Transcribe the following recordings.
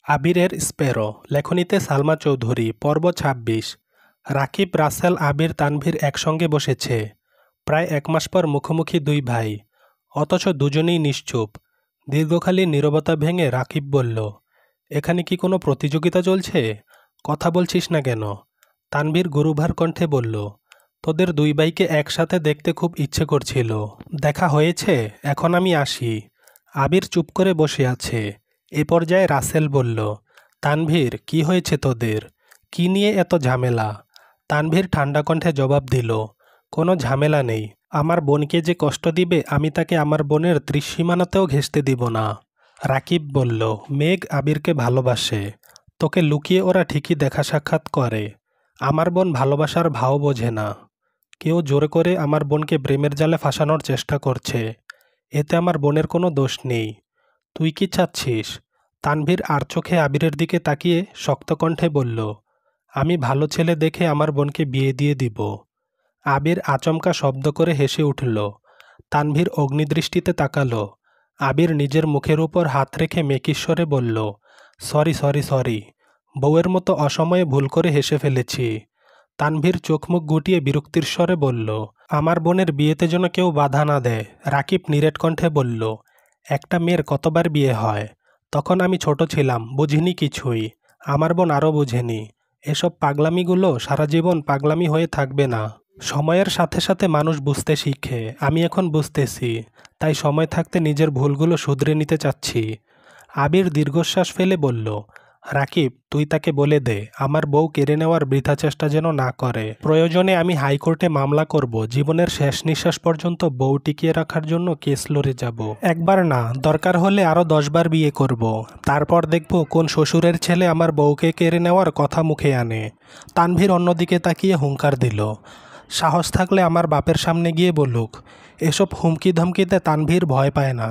আবিরের স্প্যারো লেখনীতে সালমা চৌধুরী পর্ব ২৬। রাকিব, রাসেল, আবির, তানভীর একসঙ্গে বসেছে। প্রায় এক মাস পর মুখোমুখি দুই ভাই, অথচ দুজনেই নিশ্চুপ। দীর্ঘকালীন নীরবতা ভেঙে রাকিব বলল, এখানে কি কোনো প্রতিযোগিতা চলছে? কথা বলছিস না কেন? তানভীর গুরুভার কণ্ঠে বলল, তোদের দুই ভাইকে একসাথে দেখতে খুব ইচ্ছে করছিল। দেখা হয়েছে, এখন আমি আসি। আবির চুপ করে বসে আছে। এ পর্যায়ে রাসেল বলল, তানভীর, কি হয়েছে তোদের? কি নিয়ে এত ঝামেলা? তানভীর ঠান্ডা কণ্ঠে জবাব দিল, কোনো ঝামেলা নেই। আমার বোনকে যে কষ্ট দিবে আমি তাকে আমার বোনের ত্রিসীমানাতেও ঘেঁষতে দিব না। রাকিব বলল, মেঘ আবিরকে ভালোবাসে। তোকে লুকিয়ে ওরা ঠিকই দেখা সাক্ষাৎ করে। আমার বোন ভালোবাসার ভাও বোঝে না। কেউ জোরে করে আমার বোনকে প্রেমের জালে ফাঁসানোর চেষ্টা করছে। এতে আমার বোনের কোনো দোষ নেই। তুই কি চাচ্ছিস? তানভীর আর চোখে আবিরের দিকে তাকিয়ে শক্ত কণ্ঠে বলল, আমি ভালো ছেলে দেখে আমার বোনকে বিয়ে দিয়ে দিব। আবির আচমকা শব্দ করে হেসে উঠল। তানভীর অগ্নিদৃষ্টিতে তাকালো। আবির নিজের মুখের উপর হাত রেখে মেকিস্বরে বলল, সরি সরি সরি, বউয়ের মতো অসময়ে ভুল করে হেসে ফেলেছি। তানভীর চোখ মুখ গুটিয়ে বিরক্তির স্বরে বলল, আমার বোনের বিয়েতে যেন কেউ বাধা না দেয়। রাকিব নিরেট কণ্ঠে বলল, একটা মেয়ের কতবার বিয়ে হয়? তখন আমি ছোট ছিলাম, বুঝিনি কিছুই। আমার বোন আরও বুঝেনি। এসব পাগলামিগুলো সারা জীবন পাগলামি হয়ে থাকবে না। সময়ের সাথে সাথে মানুষ বুঝতে শিখে। আমি এখন বুঝতেছি, তাই সময় থাকতে নিজের ভুলগুলো শুধরে নিতে চাচ্ছি। আবির দীর্ঘশ্বাস ফেলে বলল, রাকিব, তুই তাকে বলে দে আমার বউ কেড়ে নেওয়ার বৃথা চেষ্টা যেন না করে। প্রয়োজনে আমি হাইকোর্টে মামলা করব। জীবনের শেষ নিঃশ্বাস পর্যন্ত বউ টিকিয়ে রাখার জন্য কেস লড়ে যাব। একবার না, দরকার হলে আরও 10 বার বিয়ে করব। তারপর দেখব কোন শ্বশুরের ছেলে আমার বউকে কেড়ে নেওয়ার কথা মুখে আনে। তানভীর অন্যদিকে তাকিয়ে হুঙ্কার দিল, সাহস থাকলে আমার বাপের সামনে গিয়ে বলুক। এসব হুমকি ধমকিতে তানভীর ভয় পায় না।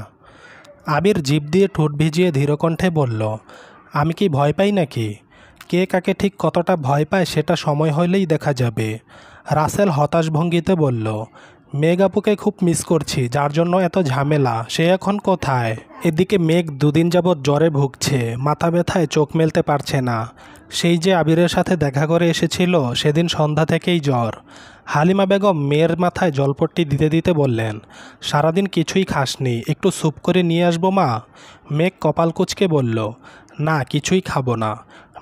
আবির জিভ দিয়ে ঠোঁট ভিজিয়ে ধীরকণ্ঠে বলল, আমি কি ভয় পাই নাকি? কে কাকে ঠিক কতটা ভয় পায় সেটা সময় হলেই দেখা যাবে। রাসেল হতাশ ভঙ্গিতে বলল, মেঘ আপুকে খুব মিস করছি, যার জন্য এত ঝামেলা। সে এখন কোথায়? এদিকে মেঘ দুদিন যাবৎ জ্বরে ভুগছে, মাথা ব্যথায় চোখ মেলতে পারছে না। সেই যে আবিরের সাথে দেখা করে এসেছিল, সেদিন সন্ধ্যা থেকেই জ্বর। হালিমা বেগম মেয়ের মাথায় জলপট্টি দিতে দিতে বললেন, সারাদিন কিছুই খাসনি, একটু স্যুপ করে নিয়ে আসবো মা? মেঘ কপাল কুঁচকে বলল, না, কিছুই খাবো না।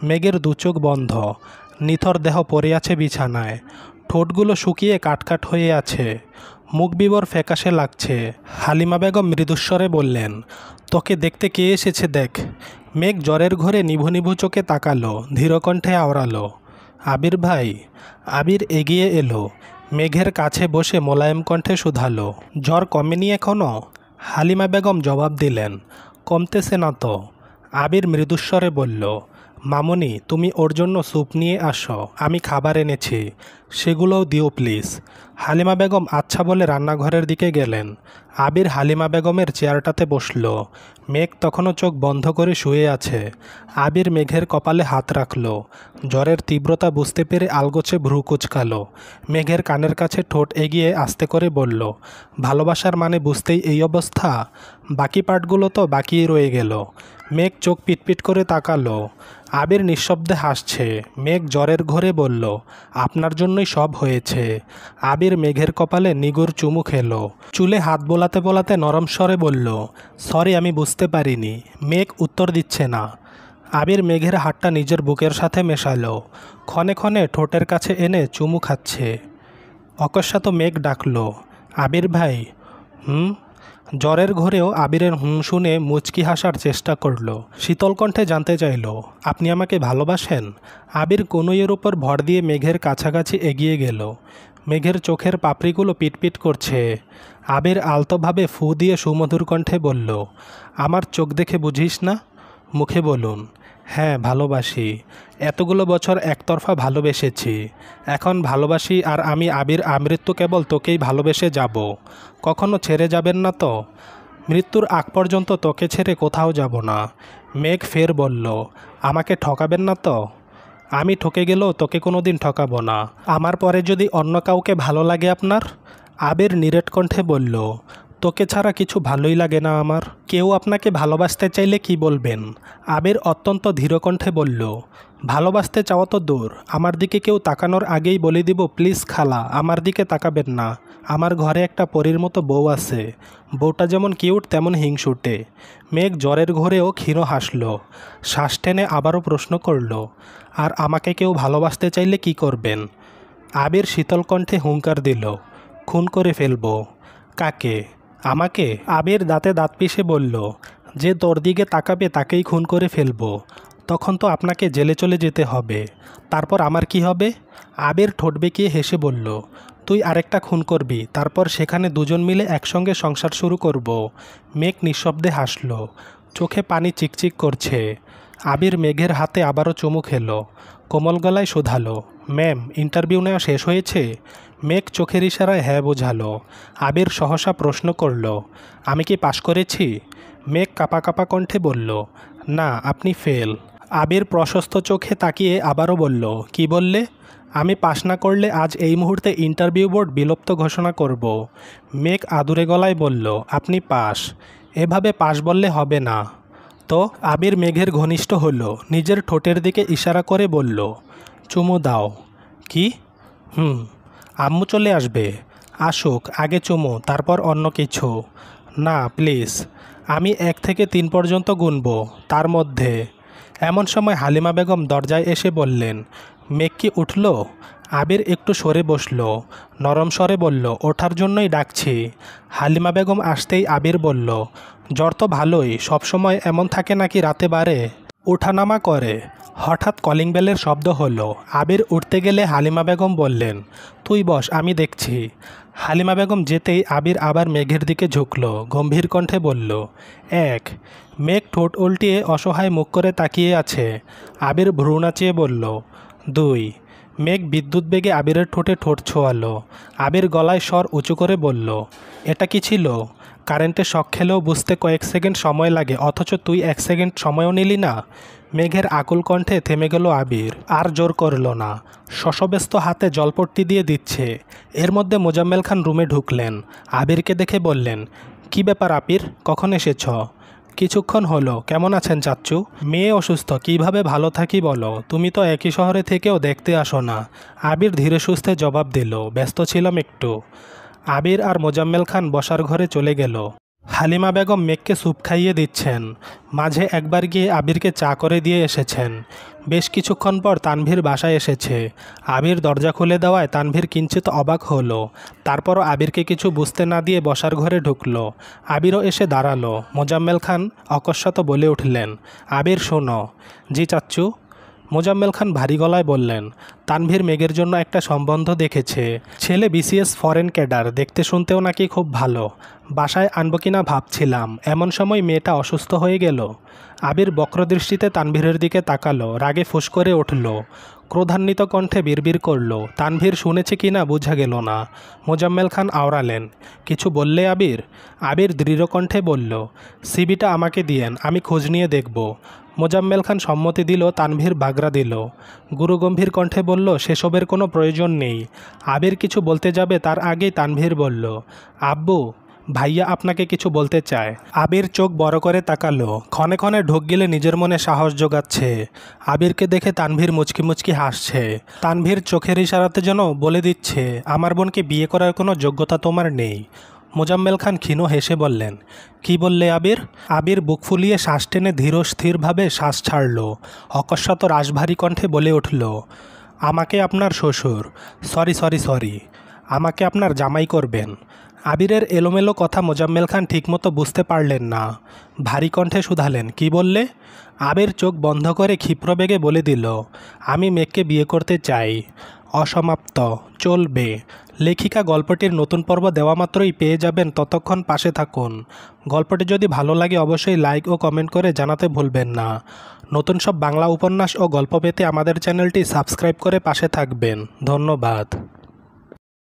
মেঘের দুচোখ বন্ধ, নিথর দেহ পড়ে আছে বিছানায়। ঠোঁটগুলো শুকিয়ে কাটকাট হয়ে আছে, মুখ বিবর ফ্যাকাশে লাগছে। হালিমা বেগম মৃদুস্বরে বললেন, তোকে দেখতে কে এসেছে দেখ। মেঘ জ্বরের ঘরে নিভু নিভু চোখে তাকালো, ধীরকণ্ঠে আওড়ালো, আবির ভাই। আবির এগিয়ে এলো, মেঘের কাছে বসে মোলায়েম কণ্ঠে শুধালো, জ্বর কমেনি এখনও? হালিমা বেগম জবাব দিলেন, কমতেছে না তো। আবির মৃদুস্বরে বলল, মামুনি, তুমি ওর জন্য স্যুপ নিয়ে আসো, আমি খাবার এনেছি, সেগুলোও দিও প্লিজ। হালিমা বেগম আচ্ছা বলে রান্নাঘরের দিকে গেলেন। আবির হালিমা বেগমের চেয়ারটাতে বসল। মেঘ তখনও চোখ বন্ধ করে শুয়ে আছে। আবির মেঘের কপালে হাত রাখল। জ্বরের তীব্রতা বুঝতে পেরে আলগোছে ভ্রু কুচকালো। মেঘের কানের কাছে ঠোঁট এগিয়ে আস্তে করে বলল, ভালোবাসার মানে বুঝতেই এই অবস্থা? বাকি পার্টগুলো তো বাকিই রয়ে গেল। মেঘ চোখ পিটপিট করে তাকালো। আবির নিঃশব্দে হাসছে। মেঘ জ্বরের ঘরে বলল, আপনার জন্যই সব হয়েছে। আবির মেঘের কপালে নিগুড় চুমু খেলো। চুলে হাত বোলাতে বোলাতে নরম স্বরে বলল, সরি, আমি বুঝতে পারিনি। মেঘ উত্তর দিচ্ছে না। আবির মেঘের হাতটা নিজের বুকের সাথে মেশালো। ক্ষণে ক্ষণে ঠোঁটের কাছে এনে চুমু খাচ্ছে। অকস্মাৎ মেঘ ডাকল, আবির ভাই। জ্বরের ঘরেও আবিরের শুনে মুচকি হাসার চেষ্টা করল। শীতল কণ্ঠে জানতে চাইল, আপনি আমাকে ভালোবাসেন? আবির কনুইয়ের উপর ভর দিয়ে মেঘের কাছাকাছি এগিয়ে গেল। মেঘের চোখের পাপড়িগুলো পিটপিট করছে। আবির আলতোভাবে ফু দিয়ে সুমধুর কণ্ঠে বলল, আমার চোখ দেখে বুঝিস না? মুখে বলুন, হ্যাঁ ভালোবাসি। এতগুলো বছর একতরফা ভালোবেসেছি, এখন ভালোবাসি। আর আমি আবির আমৃত্যু কেবল তোকেই ভালোবেসে যাব। কখনো ছেড়ে যাবেন না তো? মৃত্যুর আগ পর্যন্ত তোকে ছেড়ে কোথাও যাব না। মেঘ ফের বলল, আমাকে ঠকাবেন না তো? আমি ঠকে গেলেও তোকে কোনো দিন ঠকাবো না। আমার পরে যদি অন্য কাউকে ভালো লাগে আপনার? আবির নিরেট কণ্ঠে বলল, তোকে ছাড়া কিছু ভালোই লাগে না আমার। কেউ আপনাকে ভালোবাসতে চাইলে কি বলবেন? আবির অত্যন্ত ধীরকণ্ঠে বলল, ভালোবাসতে চাওয়া তো দূর, আমার দিকে কেউ তাকানোর আগেই বলে দিব, প্লিজ খালা আমার দিকে তাকাবেন না। আমার ঘরে একটা পরীর মতো বউ আছে। বউটা যেমন কিউট তেমন হিংসুটে। মেঘ জ্বরের ঘোরেও ক্ষীণ হাসল। শ্বাস টেনে আবারও প্রশ্ন করল, আর আমাকে কেউ ভালোবাসতে চাইলে কি করবেন? আবির শীতল কণ্ঠে হুঙ্কার দিল, খুন করে ফেলব। কাকে? আমাকে? আবির দাঁতে দাঁত পিষে বলল, যে তোর দিকে তাকাবে তাকেই খুন করে ফেলব। তখন তো আপনাকে জেলে চলে যেতে হবে। তারপর আমার কি হবে? আবির ঠোঁট বেঁকিয়ে হেসে বলল, তুই আরেকটা খুন করবি, তারপর সেখানে দুজন মিলে একসঙ্গে সংসার শুরু করব। মেঘ নিঃশব্দে হাসল, চোখে পানি চিকচিক করছে। আবির মেঘের হাতে আবারও চুমু খেলো। কোমল গলায় শোধালো, ম্যাম ইন্টারভিউ নেওয়া শেষ হয়েছে? মেঘ চোখের ইশারায় হ্যাঁ বোঝালো। আবির সহসা প্রশ্ন করল, আমি কি পাশ করেছি? মেঘ কাঁপা কাঁপা কণ্ঠে বলল, না আপনি ফেল। আবির প্রশস্ত চোখে তাকিয়ে আবারও বলল, কি বললে? আমি পাশ না করলে আজ এই মুহূর্তে ইন্টারভিউ বোর্ড বিলুপ্ত ঘোষণা করব। মেঘ আদুরে গলায় বলল, আপনি পাশ। এভাবে পাশ বললে হবে না তো। আবির মেঘের ঘনিষ্ঠ হলো, নিজের ঠোঁটের দিকে ইশারা করে বলল, চুমু দাও। কি? আম্মু চলে আসবে। আসুক, আগে চুমু, তারপর অন্য কিছু। না প্লিজ, আমি 1 থেকে 3 পর্যন্ত গুনব, তার মধ্যে। এমন সময় হালিমা বেগম দরজায় এসে বললেন, মেঘ কি উঠল? আবির একটু সরে বসল, নরম স্বরে বলল, ওঠার জন্যই ডাকছি। হালিমা বেগম আসতেই আবির বলল, জ্বর তো ভালোই, সবসময় এমন থাকে নাকি রাতে বাড়ে? ওঠানামা করে। হঠাৎ কলিং বেলের শব্দ হলো। আবির উঠতে গেলে হালিমা বেগম বললেন, তুই বস, আমি দেখছি। হালিমা বেগম যেতেই আবির আবার মেঘের দিকে ঝুঁকল, গম্ভীর কণ্ঠে বলল, 1। মেঘ ঠোঁট উল্টিয়ে অসহায় মুখ করে তাকিয়ে আছে। আবির ভ্রু নাচিয়ে বলল, 2। মেঘ বিদ্যুৎ বেগে আবিরের ঠোঁটে ঠোঁট ছোঁয়ালো। আবির গলায় স্বর উঁচু করে বলল, এটা কি ছিল? কারেন্টে শক খেলেও বুঝতে কয়েক সেকেন্ড সময় লাগে, অথচ তুই 1 সেকেন্ড সময়ও নিলি না। মেঘের আকুল কণ্ঠে থেমে গেল আবির, আর জোর করল না। শশব্যস্ত হাতে জলপট্টি দিয়ে দিচ্ছে। এর মধ্যে মোজাম্মেল খান রুমে ঢুকলেন। আবিরকে দেখে বললেন, কি ব্যাপার আবির, কখন এসেছ? কিছুক্ষণ হলো। কেমন আছেন চাচ্চু? মেয়ে অসুস্থ, কিভাবে ভালো থাকি বলো? তুমি তো একই শহরে থেকেও দেখতে আসো না। আবির ধীরে সুস্থে জবাব দিল, ব্যস্ত ছিলাম একটু। আবির আর মোজাম্মেল খান বসার ঘরে চলে গেল। হালিমা বেগম মেঘকে স্যুপ খাইয়ে দিচ্ছেন। মাঝে একবার গিয়ে আবিরকে চা করে দিয়ে এসেছেন। বেশ কিছুক্ষণ পর তানভীর বাসায় এসেছে। আবির দরজা খুলে দেওয়ায় তানভীর কিঞ্চিত অবাক হলো। তারপরও আবিরকে কিছু বুঝতে না দিয়ে বসার ঘরে ঢুকলো। আবিরও এসে দাঁড়ালো। মোজাম্মেল খান অকস্মাৎ বলে উঠলেন, আবির শোনো। জি চাচ্চু। মোজাম্মেল খান ভারী গলায় বললেন, তানভীর মেঘের জন্য একটা সম্বন্ধ দেখেছে। ছেলে BCS ফরেন ক্যাডার, দেখতে শুনতেও নাকি খুব ভালো। বাসায় আনবো কিনা ভাবছিলাম, এমন সময় মেয়েটা অসুস্থ হয়ে গেল। আবির বক্রদৃষ্টিতে তানভীরের দিকে তাকালো, রাগে ফুঁস করে উঠল। ক্রোধান্বিত কণ্ঠে বিড়বিড় করল। তানভীর শুনেছে কিনা বোঝা গেল না। মোজাম্মেল খান আওড়ালেন, কিছু বললে আবির? আবির দৃঢ় কণ্ঠে বলল, সিবিটা আমাকে দিয়েন, আমি খোঁজ নিয়ে দেখব। মোজাম্মেল খান সম্মতি দিল। তানভীর বাগড়া দিল। গুরুগম্ভীর কণ্ঠে বলল, সেসবের কোনো প্রয়োজন নেই। আবির কিছু বলতে যাবে তার আগেই তানভীর বলল, আব্বু, ভাইয়া আপনাকে কিছু বলতে চায়। আবির চোখ বড় করে তাকালো। ক্ষণে ক্ষণে ঢোক গিলে নিজের মনে সাহস জোগাচ্ছে। আবিরকে দেখে তানভীর মুচকি মুচকি হাসছে। তানভীর চোখের ইশারাতে যেন বলে দিচ্ছে, আমার বোনকে বিয়ে করার কোনো যোগ্যতা তোমার নেই। মোজাম্মেল খান ক্ষীণ হেসে বললেন, কি বললে আবির? আবির বুক ফুলিয়ে শ্বাস টেনে ধীর স্থিরভাবে শ্বাস ছাড়ল। অকস্মাৎ রাশভারী কণ্ঠে বলে উঠল, আমাকে আপনার শ্বশুর, সরি, আমাকে আপনার জামাই করবেন। আবিরের এলোমেলো কথা মোজাম্মেল খান ঠিকমতো বুঝতে পারলেন না। ভারী কণ্ঠে শুধালেন, কি বললে? আবির চোখ বন্ধ করে ক্ষিপ্রবেগে বলে দিল, আমি মেঘকে বিয়ে করতে চাই। অসমাপ্ত চলবে। লেখিকা গল্পটির নতুন পর্ব দেওয়া মাত্রই পেয়ে যাবেন। ততক্ষণ পাশে থাকুন। গল্পটি যদি ভালো লাগে অবশ্যই লাইক ও কমেন্ট করে জানাতে ভুলবেন না। নতুন সব বাংলা উপন্যাস ও গল্প পেতে আমাদের চ্যানেলটি সাবস্ক্রাইব করে পাশে থাকবেন। ধন্যবাদ।